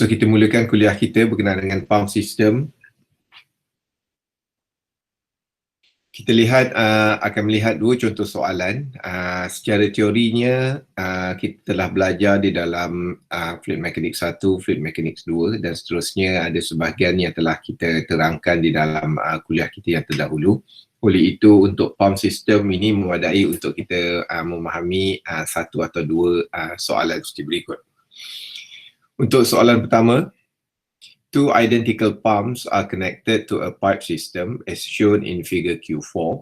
So kita mulakan kuliah kita berkenaan dengan pump system. Kita lihat akan melihat dua contoh soalan. Secara teorinya kita telah belajar di dalam fluid mechanics 1, fluid mechanics 2 dan seterusnya, ada sebahagian yang telah kita terangkan di dalam kuliah kita yang terdahulu. Oleh itu untuk pump system ini memadai untuk kita memahami satu atau dua soalan seperti berikut. Untuk soalan pertama, two identical pumps are connected to a pipe system as shown in figure Q4.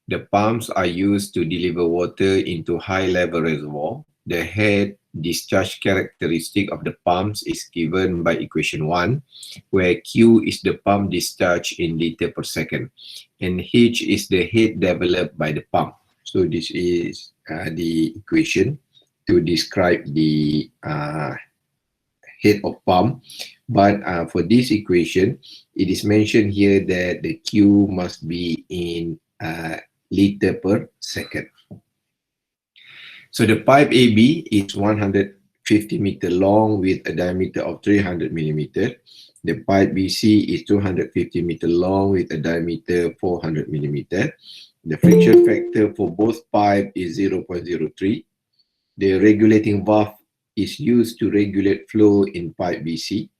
The pumps are used to deliver water into high-level reservoir. The head discharge characteristic of the pumps is given by equation 1, where Q is the pump discharge in liter per second, and H is the head developed by the pump. So this is the equation to describe the head of pump. But for this equation, it is mentioned here that the Q must be in liter per second. So the pipe AB is 150 meter long with a diameter of 300 millimeter. The pipe BC is 250 meter long with a diameter 400 millimeter. The friction factor for both pipe is 0.03. The regulating valve is used to regulate flow in pipe BC.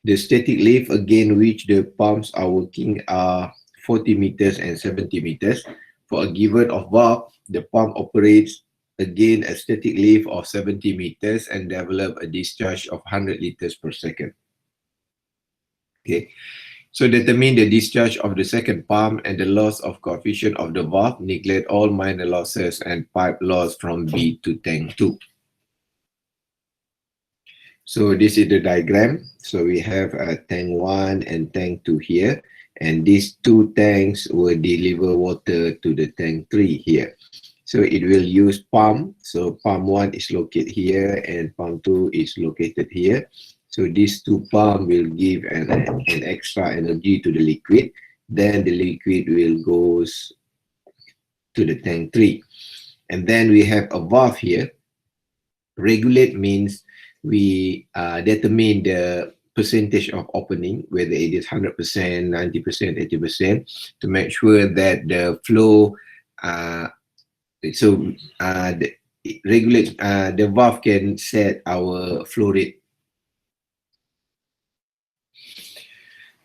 The static lift against which the pumps are working are 40 meters and 70 meters. For a given of valve, the pump operates against a static lift of 70 meters and develop a discharge of 100 liters per second. Okay, so determine the discharge of the second pump and the loss of coefficient of the valve. Neglect all minor losses and pipe loss from B to tank 2. So this is the diagram. So we have tank 1 and tank 2 here, and these two tanks will deliver water to the tank 3 here. So it will use pump. So pump 1 is located here and pump 2 is located here. So these two pumps will give an extra energy to the liquid. Then the liquid will goes to the tank 3. And then we have a valve here. Regulate means we determine the percentage of opening, whether it is 100%, 90%, 80%, to make sure that the flow, regulate, the valve can set our flow rate.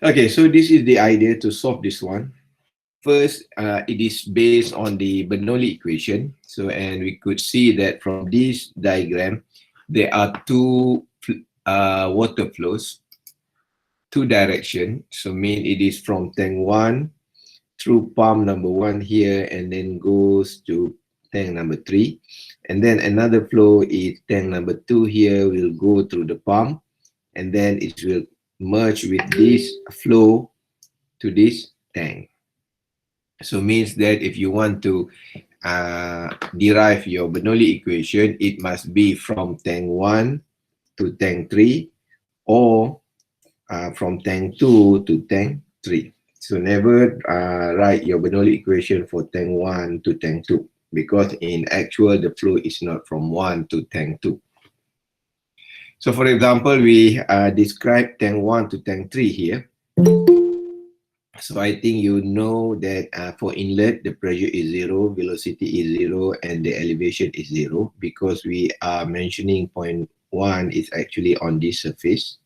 Okay, so this is the idea to solve this one. First, it is based on the Bernoulli equation. So, and we could see that from this diagram, there are two water flows, two directions. So mean it is from tank 1 through pump number 1 here and then goes to tank number 3. And then another flow is tank number 2 here will go through the pump and then it will merge with this flow to this tank. So means that if you want to derive your Bernoulli equation, it must be from tank 1 to tank 3 or from tank 2 to tank 3. So never write your Bernoulli equation for tank 1 to tank 2 because in actual the flow is not from 1 to tank 2. So for example, we describe tank 1 to tank 3 here. So I think you know that for inlet, the pressure is 0, velocity is 0, and the elevation is 0 because we are mentioning point 1 is actually on this surface.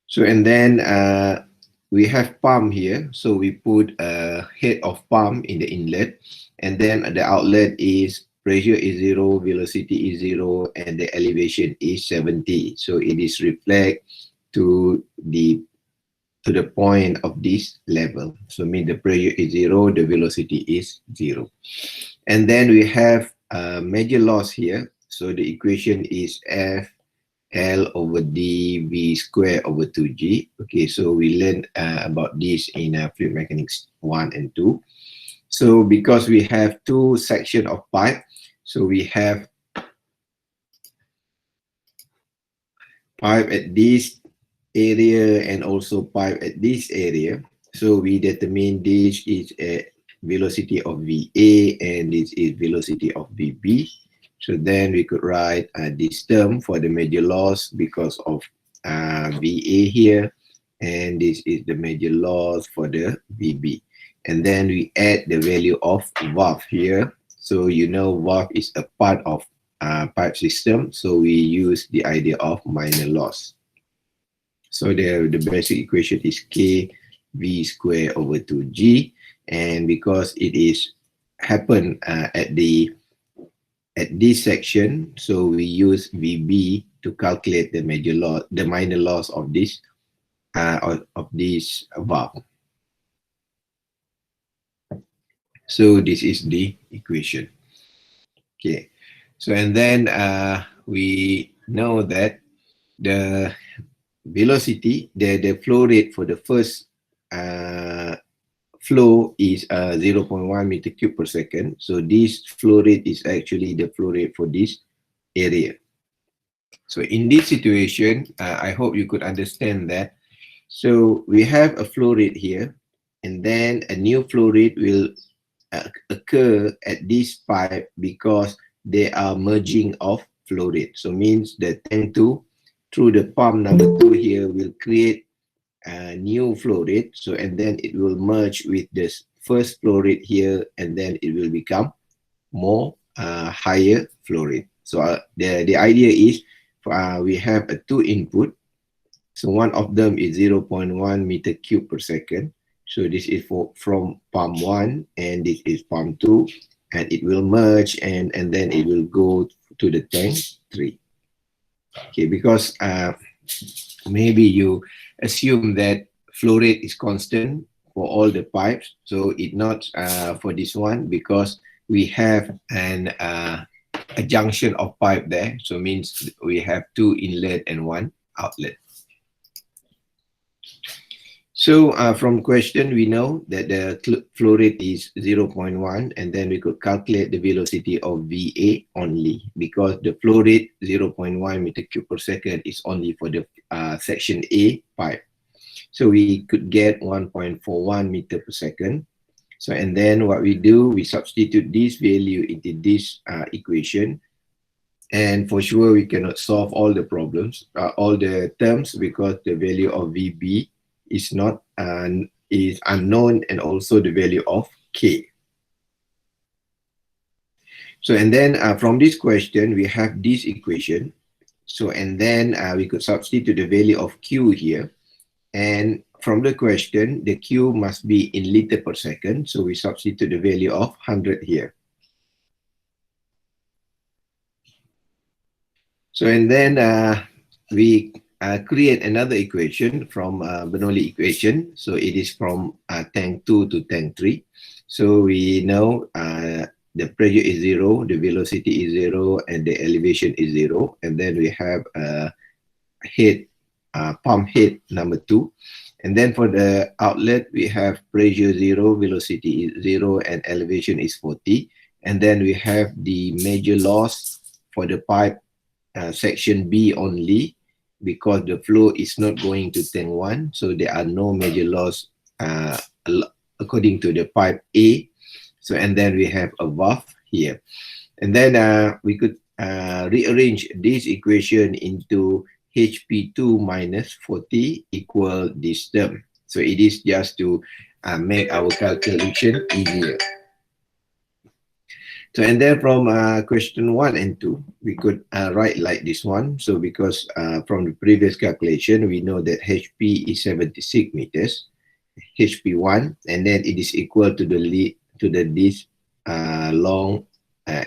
So and then we have pump here. So we put a head of pump in the inlet, and then the outlet is pressure is 0, velocity is 0, and the elevation is 70. So it is reflect to the point of this level. So mean the pressure is 0, the velocity is 0. And then we have a major loss here. So the equation is F L over D V square over 2G. Okay, so we learned about this in fluid mechanics 1 and 2. So because we have two sections of pipe, so we have pipe at this area and also pipe at this area. So we determine this is a velocity of VA and this is velocity of VB. So then we could write this term for the major loss because of VA here, and this is the major loss for the VB. And then we add the value of valve here. So you know valve is a part of pipe system, so we use the idea of minor loss. So the basic equation is K V square over 2G, and because it is happen at this section, so we use VB to calculate the major loss, the minor loss of this valve. So this is the equation. Okay, so and then we know that the velocity, the flow rate for the first flow is 0.1 meter cube per second. So this flow rate is actually the flow rate for this area. So in this situation, I hope you could understand that. So we have a flow rate here, and then a new flow rate will occur at this pipe because they are merging of flow rate. So means that tank 2 through the pump number 2 here will create a new flow rate. So and then it will merge with this first flow rate here, and then it will become more higher flow rate. So the idea is we have a 2 input. So one of them is 0.1 meter cube per second. So this is from pump 1, and this is pump 2, and it will merge, and then it will go to the tank 3. Okay, because maybe you assume that flow rate is constant for all the pipes, so it not for this one, because we have a junction of pipe there, so means we have 2 inlet and 1 outlet. So from question, we know that the flow rate is 0.1, and then we could calculate the velocity of VA only, because the flow rate 0.1 meter cube per second is only for the section A pipe. So we could get 1.41 meter per second. So and then what we do, we substitute this value into this equation. And for sure, we cannot solve all the problems, all the terms, because the value of VB is not is unknown, and also the value of K. So and then from this question, we have this equation. So and then we could substitute the value of Q here. And from the question, the Q must be in liter per second. So we substitute the value of 100 here. So and then we create another equation from Bernoulli equation. So it is from tank 2 to tank 3. So we know the pressure is 0, the velocity is 0, and the elevation is 0. And then we have head, pump head number 2. And then for the outlet, we have pressure 0, velocity is 0, and elevation is 40. And then we have the major loss for the pipe section B only, because the flow is not going to tank 1. So there are no major loss according to the pipe A. So and then we have a valve here. And then we could rearrange this equation into HP2 minus 40 equal this term. So it is just to make our calculation easier. So and then from question 1 and 2, we could write like this one. So because from the previous calculation, we know that HP is 76 meters, HP1, and then it is equal to this long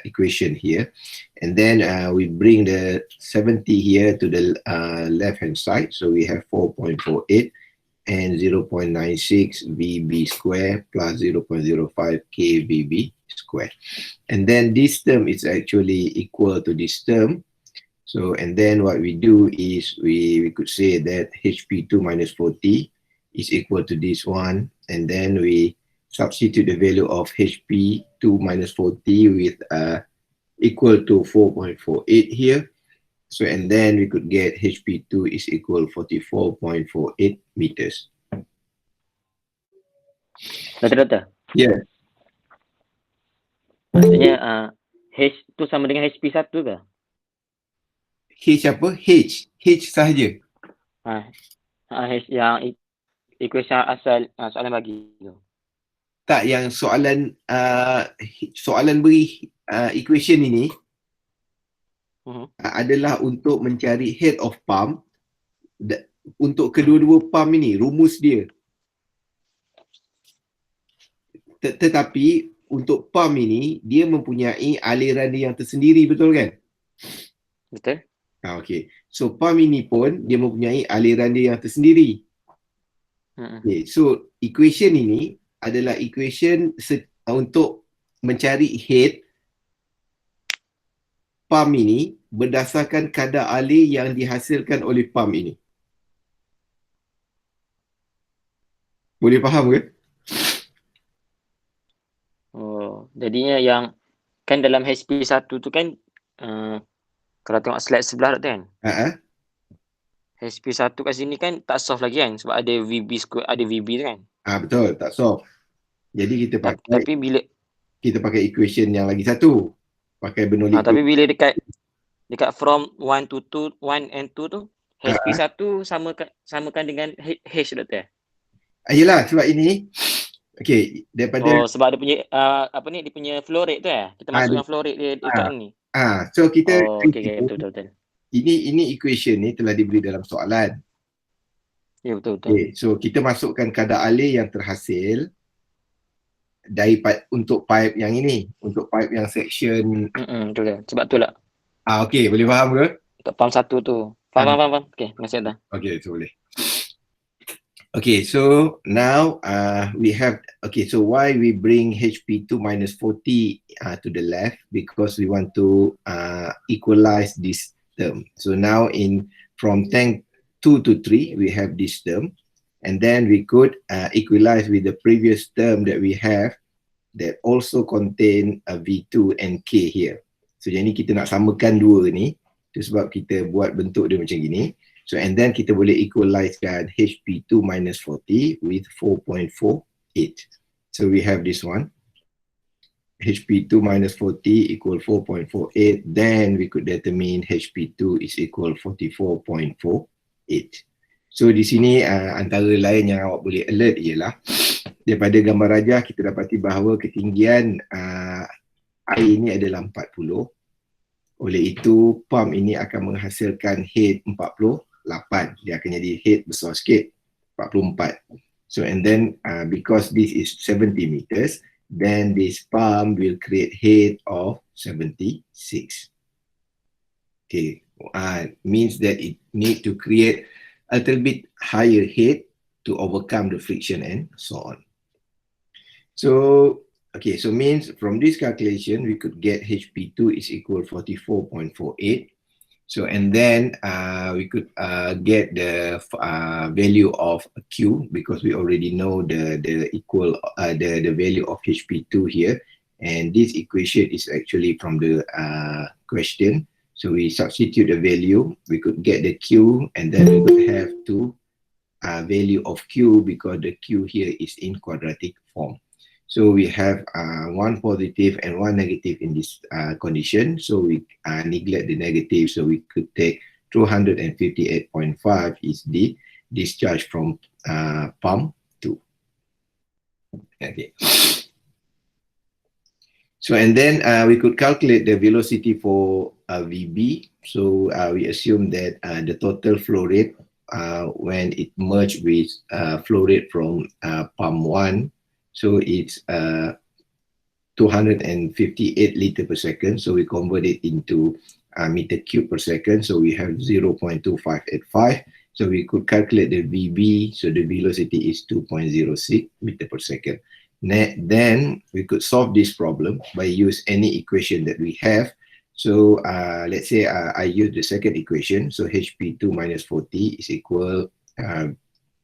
equation here. And then we bring the 70 here to the left hand side. So we have 4.48 and 0.96 VB square plus 0.05 KVB square. And then this term is actually equal to this term. So and then what we do is we could say that HP2 minus 40 is equal to this one. And then we substitute the value of HP2 minus 40 with equal to 4.48 here. So and then we could get HP2 is equal 44.48 meters. Dokter. Yeah. Maksudnya H tu sama dengan HP1 ke? H apa? H sahaja. H yang equation asal soalan bagi tu. Tak, yang soalan beri equation ini adalah untuk mencari head of pump untuk kedua-dua pump ini, rumus dia. Tetapi untuk pump ini, dia mempunyai aliran dia yang tersendiri, betul kan? Betul. Okay. So pump ini pun dia mempunyai aliran dia yang tersendiri. Okay. So equation ini adalah equation untuk mencari head pump ini berdasarkan kadar alir yang dihasilkan oleh pump ini. Boleh faham ke? Oh, jadinya yang kan dalam HP1 tu kan kalau tengok slide sebelah tu kan. HP1 kat sini kan tak solve lagi kan sebab ada VB square, ada VB tu kan. Betul, tak solve. Jadi kita pakai equation yang lagi satu. Pakai bernoulli. Tapi bila dekat from 1 to 2, 1 and 2 tu HP1 samakan dengan H doktor. Yelah, sebab ini daripada sebab dia punya dia punya flow rate tu kita masuk yang flow rate dia dekat ni. So kita betul. Ini equation ni telah diberi dalam soalan. Ya, betul. So kita masukkan kadar alir yang terhasil untuk pipe yang ini, untuk pipe yang section. Betul. Sebab tu lah. Okey, boleh faham ke? Untuk pump 1 tu. Faham. Okey, masih ada. Okey, so boleh. Okay, so now we have, so why we bring HP2 minus 40 to the left? Because we want to equalize this term. So now from tank 2 to 3, we have this term. And then we could equalize with the previous term that we have that also contain a V2 and K here. So jadi kita nak samakan dua ni, itu sebab kita buat bentuk dia macam gini. So and then kita boleh equalizekan HP2 minus 40 with 4.48. So we have this one. HP2 minus 40 equal 4.48. Then we could determine HP2 is equal 44.48. So di sini antara lain yang awak boleh alert ialah daripada gambar rajah kita dapati bahawa ketinggian air ini adalah 40. Oleh itu pump ini akan menghasilkan head 48. Dia akan jadi head besar sikit, 44. So and then because this is 70 meters, then this pump will create head of 76. Okay, means that it need to create a little bit higher head to overcome the friction and so on. So so means from this calculation we could get HP2 is equal 44.48. So and then we could get the value of Q because we already know the value of HP2 here, and this equation is actually from the question. So we substitute the value, we could get the Q, and then we would have to value of Q because the Q here is in quadratic form. So we have one positive and one negative in this condition. So we neglect the negative. So we could take 258.5 is the discharge from pump 2. Okay. So and then we could calculate the velocity for VB. So we assume that the total flow rate when it merged with flow rate from pump 1. So it's 258 liter per second. So we convert it into meter cube per second. So we have 0.2585. So we could calculate the VB. So the velocity is 2.06 meter per second. Then we could solve this problem by use any equation that we have. So let's say I use the second equation. So HP2 minus 40 is equal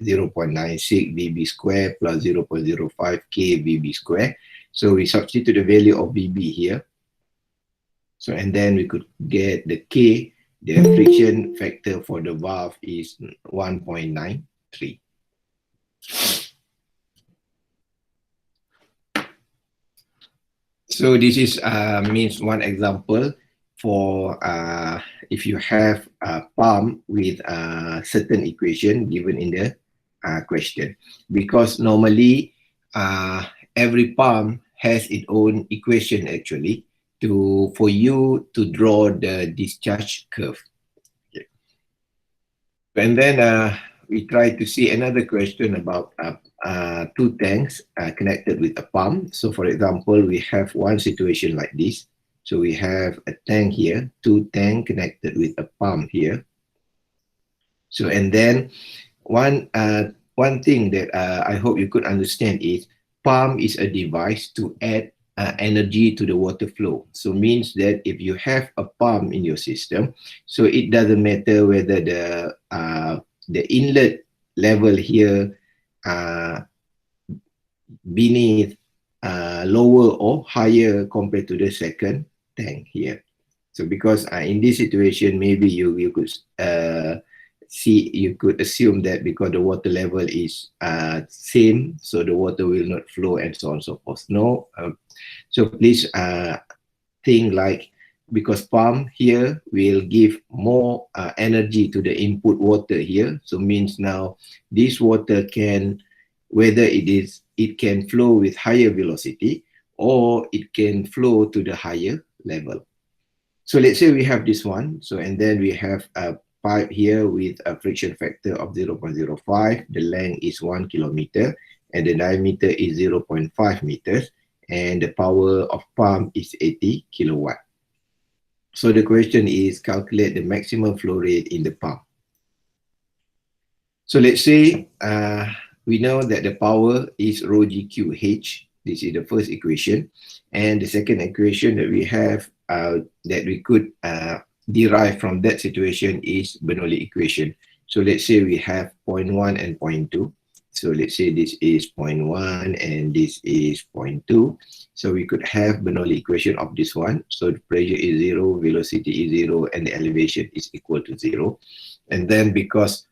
0.96 VB square plus 0.05 K VB square. So we substitute the value of VB here. So and then we could get the K, the friction factor for the valve is 1.93. So this is means one example for if you have a pump with a certain equation given in the question, because normally every pump has its own equation actually for you to draw the discharge curve. Okay. And then we try to see another question about two tanks connected with a pump. So for example, we have one situation like this. So we have a tank here, two tanks connected with a pump here. So and then one thing that I hope you could understand is pump is a device to add energy to the water flow. So means that if you have a pump in your system, so it doesn't matter whether the inlet level here beneath lower or higher compared to the second tank here. So because in this situation, maybe you could you could assume that because the water level is same, so the water will not flow and so on and so forth. No, so please think like, because pump here will give more energy to the input water here. So means now this water can, whether it can flow with higher velocity or it can flow to the higher level. So let's say we have this one. So and then we have a pipe here with a friction factor of 0.05. The length is 1 kilometer and the diameter is 0.5 meters. And the power of pump is 80 kilowatt. So the question is calculate the maximum flow rate in the pump. So let's say we know that the power is rho GQH. This is the first equation. And the second equation that we have that we could derive from that situation is Bernoulli equation. So let's say we have 0.1 and 0.2. So let's say this is 0.1 and this is 0.2. So we could have Bernoulli equation of this one. So the pressure is 0, velocity is 0, and the elevation is equal to 0. And then because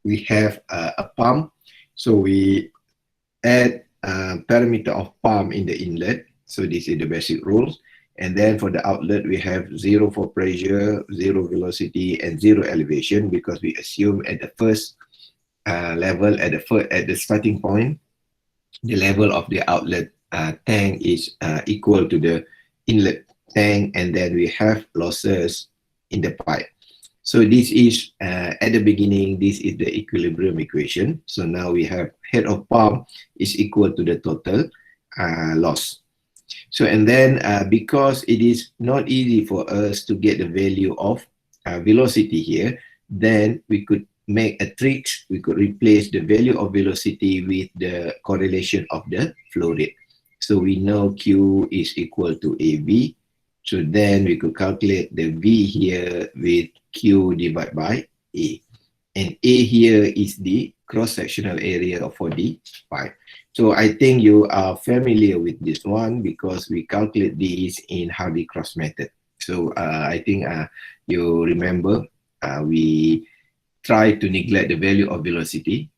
we have a pump, so we add parameter of pump in the inlet. So this is the basic rules. And then for the outlet, we have 0 for pressure, 0 velocity, and 0 elevation, because we assume at the first level, at the starting point, the level of the outlet tank is equal to the inlet tank, and then we have losses in the pipe. So this is at the beginning, this is the equilibrium equation. So now we have head of pump is equal to the total loss. So and then because it is not easy for us to get the value of velocity here, then we could make a trick. We could replace the value of velocity with the correlation of the flow rate. So we know Q is equal to AV. So then we could calculate the V here with Q divided by A. And A here is the cross-sectional area for the pipe. So I think you are familiar with this one because we calculate this in Hardy-Cross method. So I think you remember we try to neglect the value of velocity.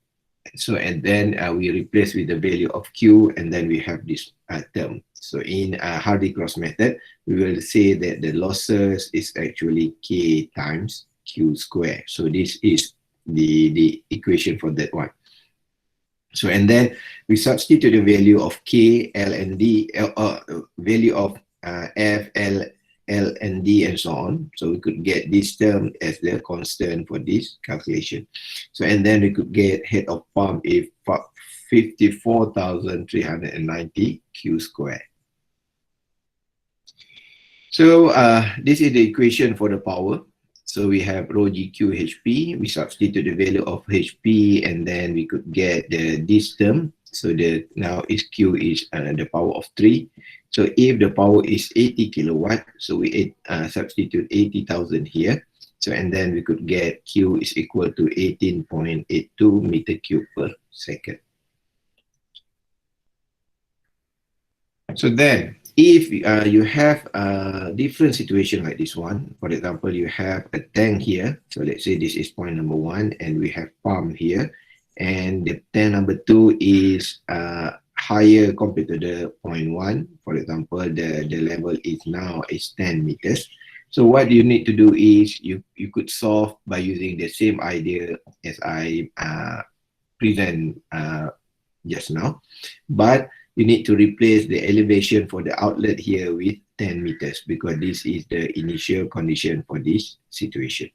So and then we replace with the value of Q, and then we have this term. So in Hardy-Cross method, we will say that the losses is actually K times Q square. So this is the equation for that one. So and then we substitute the value of K, L, and D, value of F, L, and D, and so on. So we could get this term as the constant for this calculation. So and then we could get head of pump is 54,390 Q square. So this is the equation for the power. So we have rho GQ HP. We substitute the value of HP, and then we could get this term. So now is Q is the power of 3. So if the power is 80 kilowatt, so we substitute 80,000 here. So and then we could get Q is equal to 18.82 meter cube per second. So then, if you have a different situation like this one, for example, you have a tank here. So let's say this is point number 1, and we have pump here. And the tank number 2 is higher compared to the point 1. For example, the level is now is 10 meters. So what you need to do is you could solve by using the same idea as I present just now, but you need to replace the elevation for the outlet here with 10 meters because this is the initial condition for this situation.